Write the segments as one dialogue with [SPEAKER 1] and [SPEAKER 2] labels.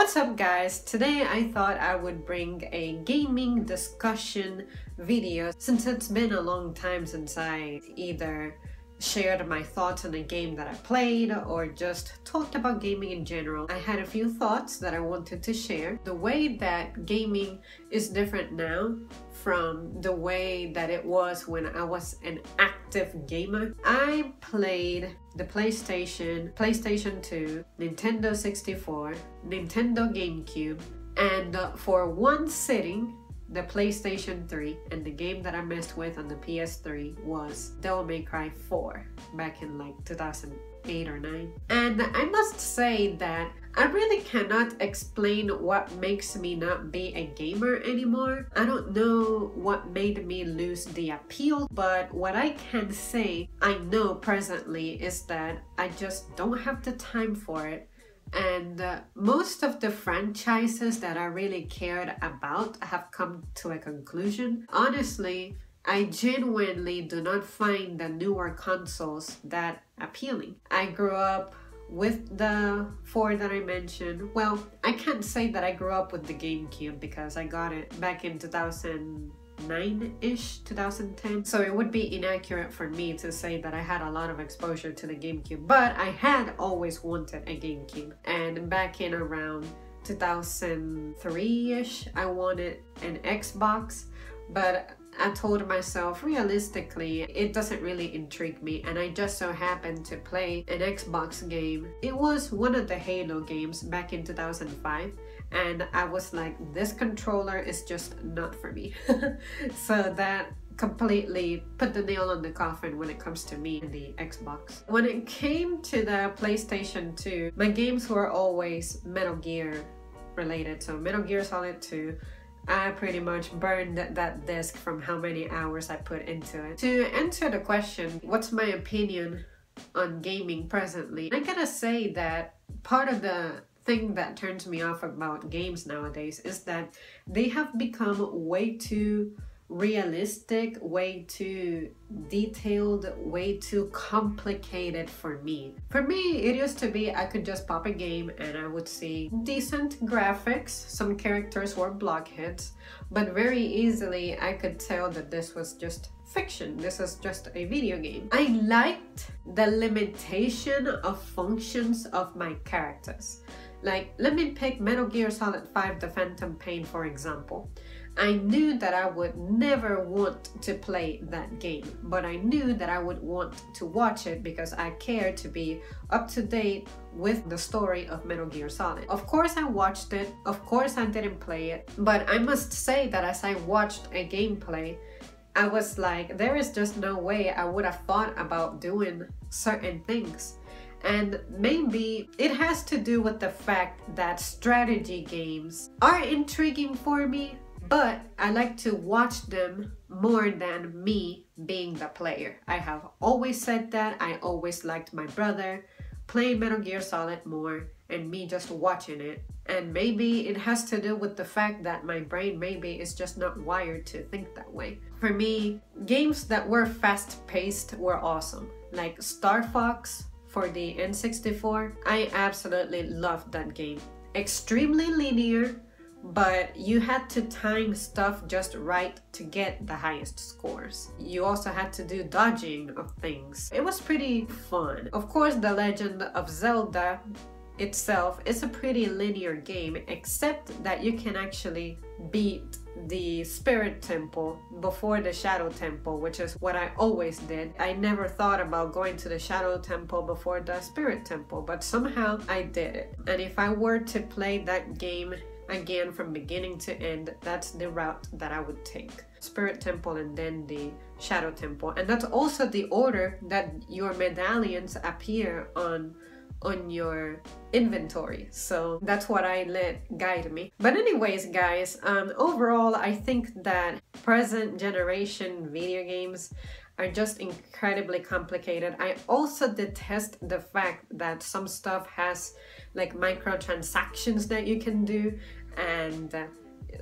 [SPEAKER 1] What's up guys? Today I thought I would bring a gaming discussion video since it's been a long time since I either shared my thoughts on a game that I played or just talked about gaming in general. I had a few thoughts that I wanted to share. The way that gaming is different now from the way that it was when I was an active gamer. I played the PlayStation, PlayStation 2, Nintendo 64, Nintendo GameCube, and for one sitting, the PlayStation 3, and the game that I messed with on the PS3 was Devil May Cry 4 back in like 2008 or 9. And I must say that I really cannot explain what makes me not be a gamer anymore. I don't know what made me lose the appeal, but what I can say I know presently is that I just don't have the time for it. And most of the franchises that I really cared about have come to a conclusion. Honestly, I genuinely do not find the newer consoles that appealing. I grew up with the 4 that I mentioned. Well, I can't say that I grew up with the GameCube because I got it back in 2009-ish, 2010. So it would be inaccurate for me to say that I had a lot of exposure to the GameCube, but I had always wanted a GameCube. And back in around 2003-ish, I wanted an Xbox, but I told myself realistically it doesn't really intrigue me, and I just so happened to play an Xbox game. It was one of the Halo games back in 2005, and I was like, this controller is just not for me. So that completely put the nail on the coffin when it comes to me and the Xbox. When it came to the PlayStation 2, my games were always Metal Gear related, so Metal Gear Solid 2. I pretty much burned that disc from how many hours I put into it. To answer the question, what's my opinion on gaming presently? I gotta say that part of the thing that turns me off about games nowadays is that they have become way too realistic, way too detailed, way too complicated for me. For me, it used to be I could just pop a game and I would see decent graphics, some characters were blockheads, but very easily I could tell that this was just fiction. This is just a video game. I liked the limitation of functions of my characters. Like, let me pick Metal Gear Solid 5 The Phantom Pain for example. I knew that I would never want to play that game, but I knew that I would want to watch it because I cared to be up to date with the story of Metal Gear Solid. Of course I watched it, of course I didn't play it, but I must say that as I watched a gameplay, I was like, there is just no way I would have thought about doing certain things. And maybe it has to do with the fact that strategy games are intriguing for me, but I like to watch them more than me being the player. I have always said that. I always liked my brother playing Metal Gear Solid more and me just watching it. And maybe it has to do with the fact that my brain maybe is just not wired to think that way. For me, games that were fast-paced were awesome. Like Star Fox for the N64, I absolutely loved that game. Extremely linear, but you had to time stuff just right to get the highest scores. You also had to do dodging of things. It was pretty fun. Of course, The Legend of Zelda itself is a pretty linear game, except that you can actually beat the Spirit Temple before the Shadow Temple, which is what I always did. I never thought about going to the Shadow Temple before the Spirit Temple, but somehow I did it. And if I were to play that game again from beginning to end, that's the route that I would take. Spirit Temple and then the Shadow Temple. And that's also the order that your medallions appear on your inventory. So that's what I let guide me. But anyways guys, overall I think that present generation video games are just incredibly complicated. I also detest the fact that some stuff has like microtransactions that you can do, and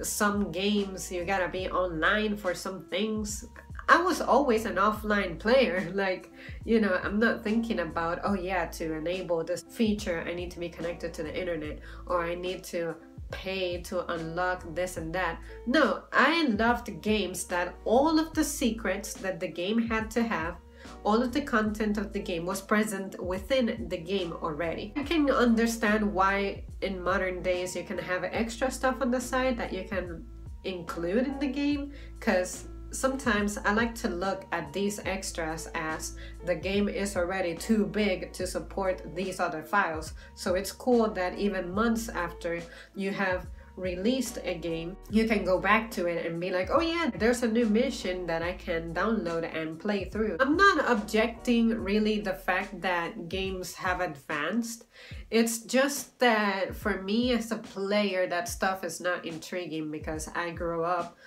[SPEAKER 1] some games you gotta be online for some things. I was always an offline player. Like, you know, I'm not thinking about, oh yeah, to enable this feature, I need to be connected to the internet, or I need to pay to unlock this and that. No, I loved games that all of the secrets that the game had to have, all of the content of the game was present within the game already. I can understand why in modern days you can have extra stuff on the side that you can include in the game, because sometimes I like to look at these extras as the game is already too big to support these other files. So it's cool that even months after you have released a game, you can go back to it and be like, oh yeah, there's a new mission that I can download and play through. I'm not objecting really the fact that games have advanced. It's just that for me as a player, that stuff is not intriguing because I grew up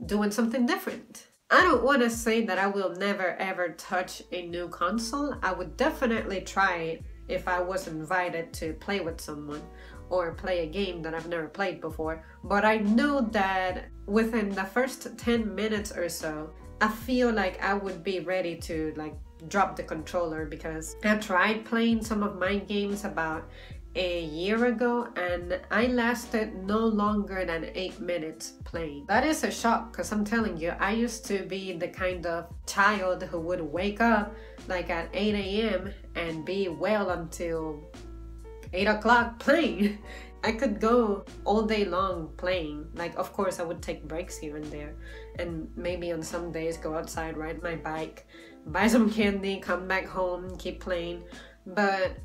[SPEAKER 1] doing something different. I don't want to say that I will never ever touch a new console. I would definitely try it if I was invited to play with someone or play a game that I've never played before. But I know that within the first 10 minutes or so, I feel like I would be ready to like drop the controller, because I tried playing some of my games about a year ago and I lasted no longer than 8 minutes playing. That is a shock, because I'm telling you, I used to be the kind of child who would wake up like at 8 a.m. and be well until 8 o'clock playing. I could go all day long playing. Like, of course, I would take breaks here and there, and maybe on some days go outside, ride my bike, buy some candy, come back home, keep playing. But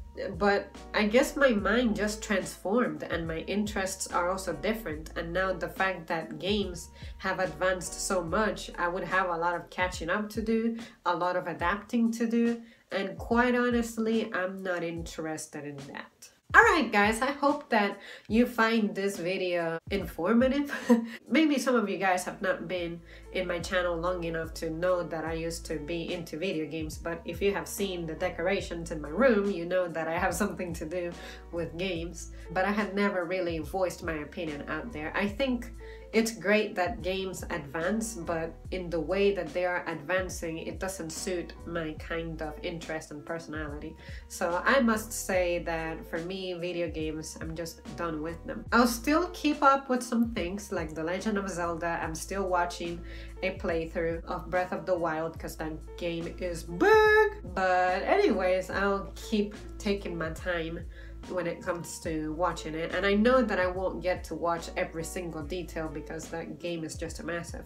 [SPEAKER 1] I guess my mind just transformed and my interests are also different. And now the fact that games have advanced so much, I would have a lot of catching up to do, a lot of adapting to do. And quite honestly, I'm not interested in that. Alright guys, I hope that you find this video informative. Maybe some of you guys have not been in my channel long enough to know that I used to be into video games, but if you have seen the decorations in my room, you know that I have something to do with games. But I had never really voiced my opinion out there. I think it's great that games advance, but in the way that they are advancing, it doesn't suit my kind of interest and personality. So I must say that for me, video games, I'm just done with them. I'll still keep up with some things like The Legend of Zelda. I'm still watching a playthrough of Breath of the Wild because that game is big. But anyways, I'll keep taking my time when it comes to watching it, and I know that I won't get to watch every single detail because that game is just massive,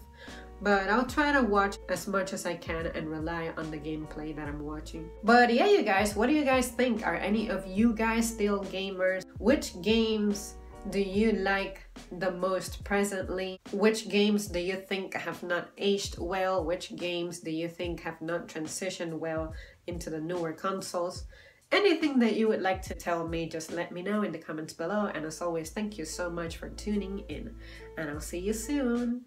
[SPEAKER 1] but I'll try to watch as much as I can and rely on the gameplay that I'm watching. But yeah, you guys, what do you guys think? Are any of you guys still gamers? Which games do you like the most presently? Which games do you think have not aged well? Which games do you think have not transitioned well into the newer consoles? Anything that you would like to tell me, just let me know in the comments below. And as always, thank you so much for tuning in, and I'll see you soon.